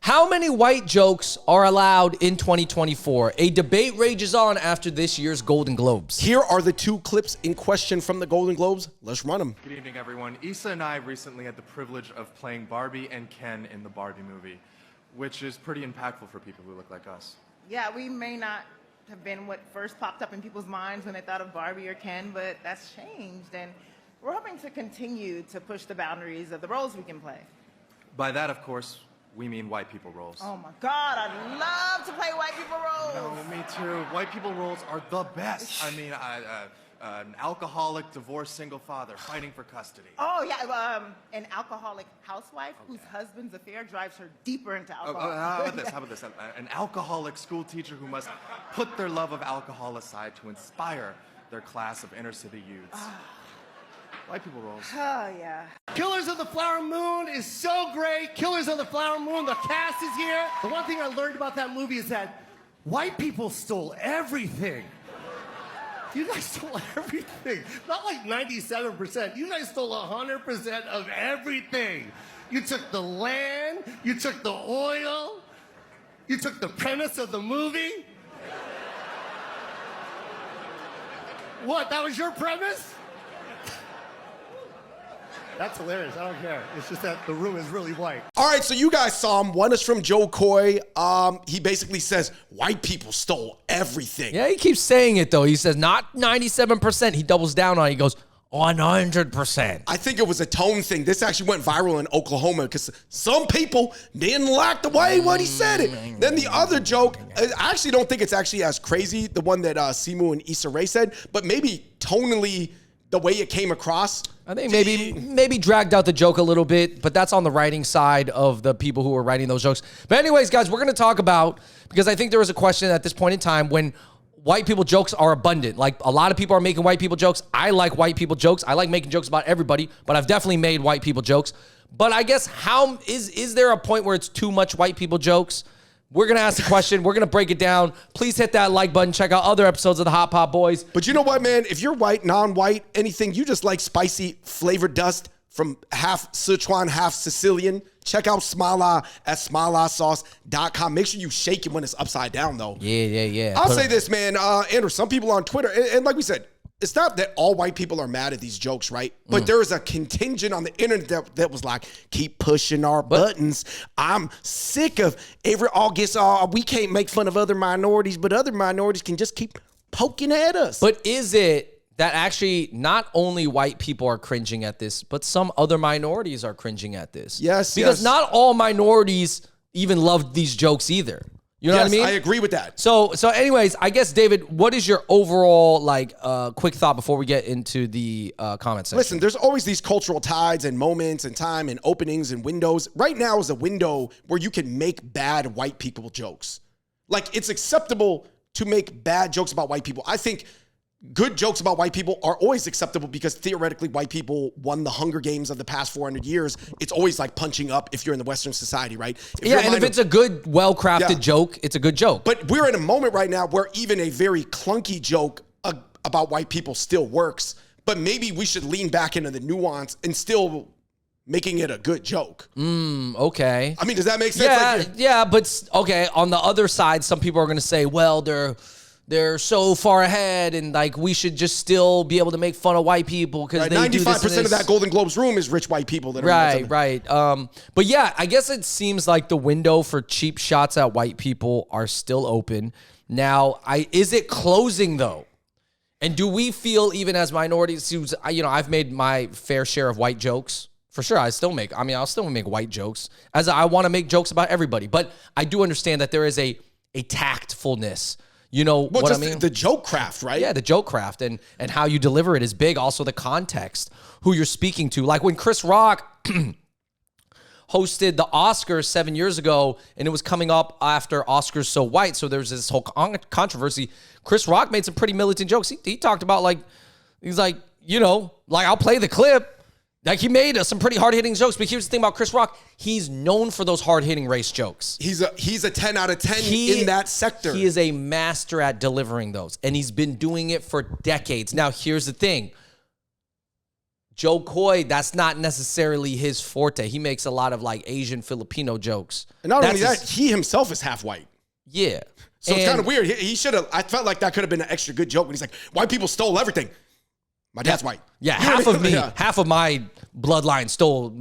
How many white jokes are allowed in 2024? A debate rages on after this year's Golden Globes. Here are the two clips in question from the Golden Globes. Let's run them. Good evening, everyone. Issa and I recently had the privilege of playing Barbie and Ken in the Barbie movie, which is pretty impactful for people who look like us. Yeah, we may not have been what first popped up in people's minds when they thought of Barbie or Ken, but that's changed, and we're hoping to continue to push the boundaries of the roles we can play. By that, of course, we mean white people roles. Oh my God, I'd love to play white people roles. No, me too. White people roles are the best. I mean, an alcoholic, divorced, single father fighting for custody. Oh yeah, an alcoholic housewife whose husband's affair drives her deeper into alcohol. How about this? An alcoholic school teacher who must put their love of alcohol aside to inspire their class of inner city youths. White people roles. Oh yeah. Killers of the Flower Moon is so great. Killers of the Flower Moon, the cast is here. The one thing I learned about that movie is that white people stole everything. You guys stole everything. Not like 97%. You guys stole 100% of everything. You took the land, you took the oil, you took the premise of the movie. What, that was your premise? That's hilarious. I don't care. It's just that the room is really white. All right, so you guys saw him. One is from Joe Coy. He basically says white people stole everything. Yeah, he keeps saying it, though. He says not 97%. He doubles down on it. He goes, 100%. I think it was a tone thing. This actually went viral in Oklahoma because some people didn't like the way what he said it. Then the other joke, I actually don't think it's actually as crazy, the one that Simu and Issa Rae said, but maybe tonally the way it came across. I think maybe dragged out the joke a little bit, but that's on the writing side of the people who are writing those jokes. But anyways, guys, we're going to talk about, because I think there was a question at this point in time when white people jokes are abundant. Like, a lot of people are making white people jokes. I like white people jokes. I like making jokes about everybody, but I've definitely made white people jokes. But I guess how is there a point where it's too much white people jokes? We're going to ask the question. We're going to break it down. Please hit that like button. Check out other episodes of the Hot Pot Boys. But you know what, man? If you're white, non-white, anything, you just like spicy flavored dust from half Sichuan, half Sicilian, check out Smala at smalasauce.com. Make sure you shake it when it's upside down, though. Yeah. I'll say this, man. Andrew, some people on Twitter, and like we said, it's not that all white people are mad at these jokes, right? But there is a contingent on the internet that was like, keep pushing our buttons. I'm sick of every August, we can't make fun of other minorities, but other minorities can just keep poking at us. But is it that actually not only white people are cringing at this, but some other minorities are cringing at this? Yes, because not all minorities even love these jokes either. You know what I mean? I agree with that. So anyways, I guess, David, what is your overall, quick thought before we get into the comment section? Listen, there's always these cultural tides and moments and time and openings and windows. Right now is a window where you can make bad white people jokes. Like, it's acceptable to make bad jokes about white people. I think good jokes about white people are always acceptable because theoretically white people won the Hunger Games of the past 400 years. It's always like punching up if you're in the Western society, right? If it's a good, well-crafted joke, it's a good joke. But we're in a moment right now where even a very clunky joke about white people still works. But maybe we should lean back into the nuance and still making it a good joke. Okay. I mean, does that make sense? But okay. On the other side, some people are going to say, well, they're so far ahead, and like we should just still be able to make fun of white people because they 95% do this of that Golden Globes room is rich white people. That are right. But yeah, I guess it seems like the window for cheap shots at white people are still open. Now, is it closing though? And do we feel, even as minorities, I've made my fair share of white jokes. For sure, I'll still make white jokes, as I want to make jokes about everybody. But I do understand that there is a tactfulness. You know what I mean? The joke craft, right? Yeah, the joke craft and how you deliver it is big. Also, the context, who you're speaking to. Like when Chris Rock hosted the Oscars 7 years ago, and it was coming up after Oscars So White, so there was this whole controversy. Chris Rock made some pretty militant jokes. He talked about, he's like, I'll play the clip. Like, he made some pretty hard-hitting jokes, but here's the thing about Chris Rock. He's known for those hard-hitting race jokes. He's a 10 out of 10 in that sector. He is a master at delivering those, and he's been doing it for decades. Now, here's the thing. Joe Coy, that's not necessarily his forte. He makes a lot of like Asian Filipino jokes. And not That's only that, he himself is half white. Yeah. So it's kind of weird. He should have, I felt like that could have been an extra good joke when he's like, white people stole everything. My dad's white. Yeah, You know half what I of mean? me, Yeah. half of my bloodline stole,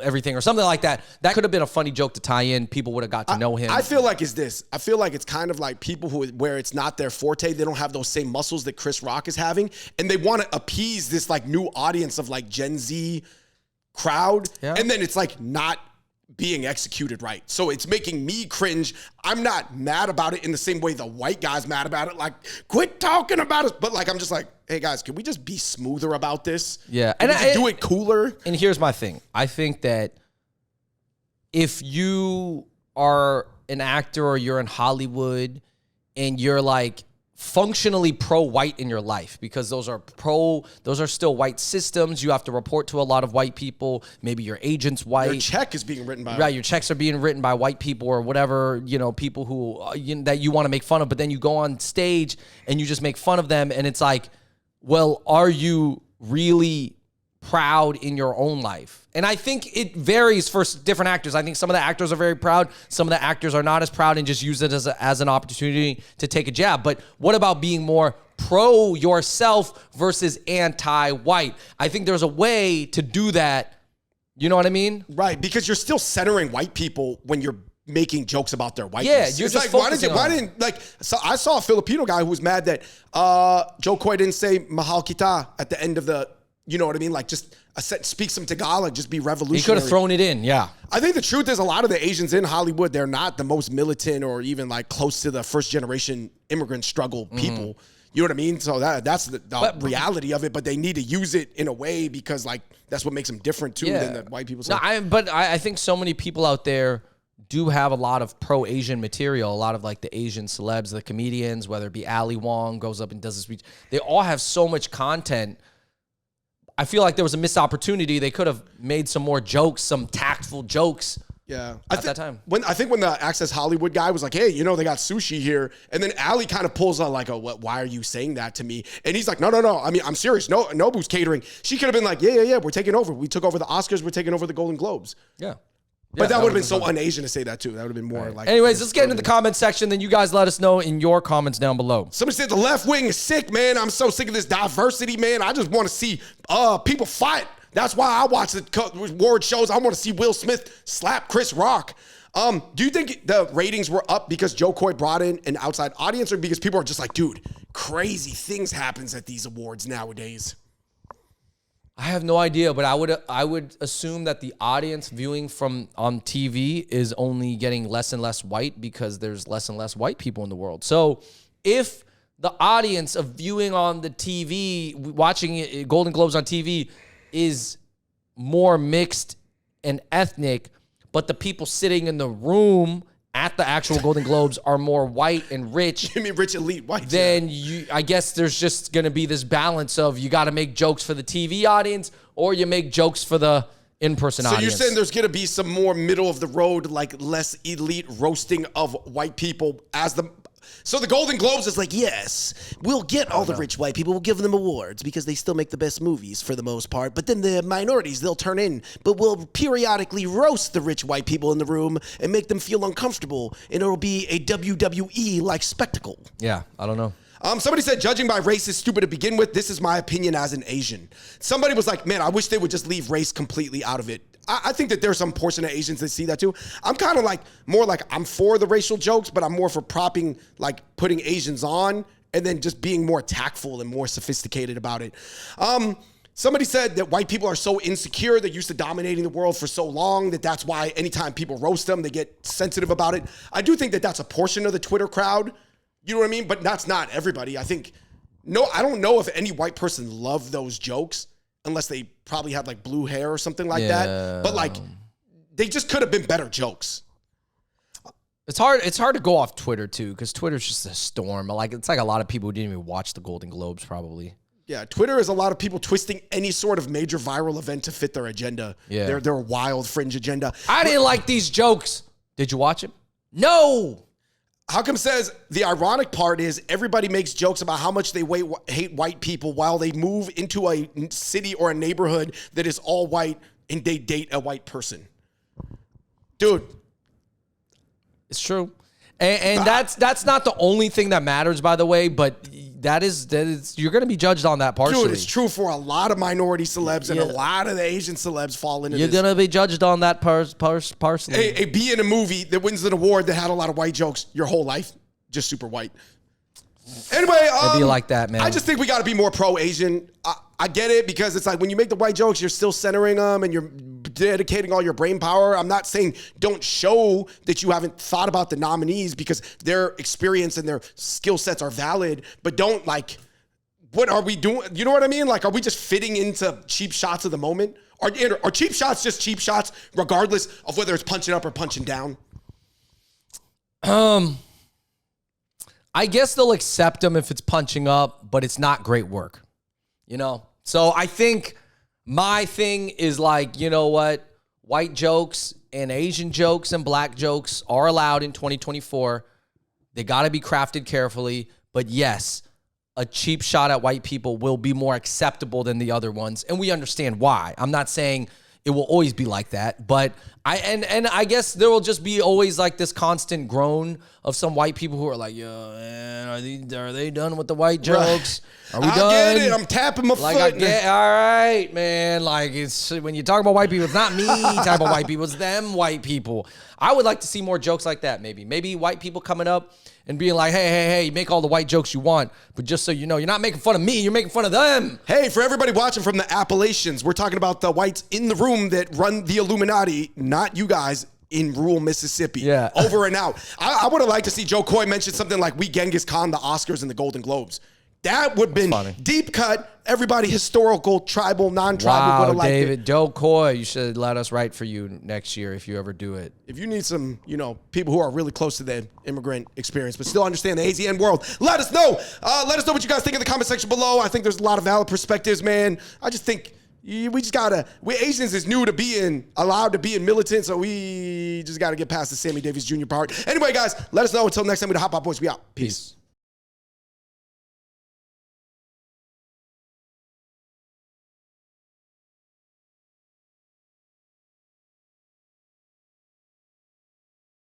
everything or something like that. That could have been a funny joke to tie in. People would have got to know him. I feel like I feel like it's kind of like people where it's not their forte. They don't have those same muscles that Chris Rock is having. And they want to appease this like new audience of like Gen Z crowd. Yeah. And then it's like not being executed right. So it's making me cringe. I'm not mad about it in the same way the white guy's mad about it. Like, quit talking about it. But like, I'm just like, hey guys, can we just be smoother about this? Yeah. Can we just do it cooler? And here's my thing. I think that if you are an actor or you're in Hollywood and you're like functionally pro-white in your life, because those are still white systems. You have to report to a lot of white people. Maybe your agent's white. Your check is being written by Right, your checks are being written by white people or whatever, people who that you want to make fun of, but then you go on stage and you just make fun of them, and it's like, well, are you really proud in your own life? And I think it varies for different actors. I think some of the actors are very proud. Some of the actors are not as proud and just use it as an opportunity to take a jab. But what about being more pro yourself versus anti-white? I think there's a way to do that. You know what I mean? Right, because you're still centering white people when you're making jokes about their whiteness. Yeah, you're it's just like, focusing why on it. didn't, like, so I saw a Filipino guy who was mad that Joe Coy didn't say mahal kita at the end of the, you know what I mean? Like, just speak some Tagalog, just be revolutionary. He could have thrown it in, yeah. I think the truth is a lot of the Asians in Hollywood, they're not the most militant or even like close to the first generation immigrant struggle people. You know what I mean? So that's the reality of it, but they need to use it in a way because like that's what makes them different too than the white people say. No, I think so many people out there do have a lot of pro-Asian material, a lot of like the Asian celebs, the comedians, whether it be Ali Wong goes up and does a speech. They all have so much content. I feel like there was a missed opportunity. They could have made some more jokes, some tactful jokes. Yeah, at that time. I think when the Access Hollywood guy was like, "Hey, they got sushi here," and then Ali kind of pulls out like, why are you saying that to me?" And he's like, "No. I mean, I'm serious. No, Nobu's catering." She could have been like, "Yeah. We're taking over. We took over the Oscars. We're taking over the Golden Globes." Yeah. But that would have been so un-Asian to say that too. That would have been more like. Anyways, let's get into the comment section. Then you guys let us know in your comments down below. Somebody said the left wing is sick, man. I'm so sick of this diversity, man. I just want to see people fight. That's why I watch the award shows. I want to see Will Smith slap Chris Rock. Do you think the ratings were up because Joe Coy brought in an outside audience, or because people are just like, dude, crazy things happens at these awards nowadays? I have no idea, but I would assume that the audience viewing from on TV is only getting less and less white because there's less and less white people in the world. So if the audience of viewing on the TV, watching Golden Globes on TV is more mixed and ethnic, but the people sitting in the room at the actual Golden Globes are more white and rich. You mean rich elite white? Then I guess there's just going to be this balance of you got to make jokes for the TV audience or you make jokes for the in-person audience. So you're saying there's going to be some more middle of the road, like less elite roasting of white people as the... So the Golden Globes is like, yes, we'll get all the rich white people. We'll give them awards because they still make the best movies for the most part. But then the minorities, they'll turn in. But we'll periodically roast the rich white people in the room and make them feel uncomfortable. And it'll be a WWE-like spectacle. Yeah, I don't know. Somebody said, judging by race is stupid to begin with. This is my opinion as an Asian. Somebody was like, man, I wish they would just leave race completely out of it. I think that there's some portion of Asians that see that too. I'm kind of like, more like I'm for the racial jokes, but I'm more for propping, like putting Asians on and then just being more tactful and more sophisticated about it. Somebody said that white people are so insecure, they're used to dominating the world for so long that's why anytime people roast them, they get sensitive about it. I do think that that's a portion of the Twitter crowd. You know what I mean? But that's not everybody. I don't know if any white person loved those jokes unless they probably had like blue hair or something like that. But like, they just could have been better jokes. It's hard to go off Twitter too, because Twitter's just a storm. Like it's like a lot of people who didn't even watch the Golden Globes probably. Yeah, Twitter is a lot of people twisting any sort of major viral event to fit their agenda. Yeah. Their wild fringe agenda. I didn't like these jokes. Did you watch it? No. How come says the ironic part is everybody makes jokes about how much they hate white people while they move into a city or a neighborhood that is all white and they date a white person. Dude. It's true. And that's not the only thing that matters, by the way, but that is you're going to be judged on that partially. Dude, it's true for a lot of minority celebs and a lot of the Asian celebs fall into You're this. going to be judged on that partially. Hey, be in a movie that wins an award that had a lot of white jokes your whole life, just super white. Anyway, It'd be like that, man. I just think we got to be more pro-Asian. I get it because it's like when you make the white jokes, you're still centering them and you're dedicating all your brain power. I'm not saying don't show that you haven't thought about the nominees because their experience and their skill sets are valid, but don't like, what are we doing? You know what I mean? Like, are we just fitting into cheap shots of the moment? Are cheap shots just cheap shots regardless of whether it's punching up or punching down? I guess they'll accept them if it's punching up, but it's not great work. You know? So I think my thing is like, you know what? White jokes and Asian jokes and black jokes are allowed in 2024. They got to be crafted carefully. But yes, a cheap shot at white people will be more acceptable than the other ones. And we understand why. I'm not saying it will always be like that, but I guess there will just be always like this constant groan of some white people who are like, yo, man, are they done with the white jokes? Are we done? I get it. I'm tapping my foot. I get, all right, man. Like, it's when you talk about white people, it's not me type of white people. It's them white people. I would like to see more jokes like that, maybe. Maybe white people coming up and being like, hey, make all the white jokes you want, but just so you know, you're not making fun of me, you're making fun of them. Hey, for everybody watching from the Appalachians, we're talking about the whites in the room that run the Illuminati, not you guys in rural Mississippi. Yeah. Over and out. I would have liked to see Joe Coy mention something like we Genghis Khan the Oscars and the Golden Globes. That would have been funny. Deep cut. Everybody historical, tribal, non-tribal would have liked David, it. Joe Coy, you should let us write for you next year if you ever do it. If you need some, people who are really close to the immigrant experience, but still understand the AZN world, let us know. Let us know what you guys think in the comment section below. I think there's a lot of valid perspectives, man. I just think we Asians is new to allowed to be in militant, so we just got to get past the Sammy Davis Jr. part. Anyway, guys, let us know. Until next time, we're the Hot Pot Boys. We out. Peace.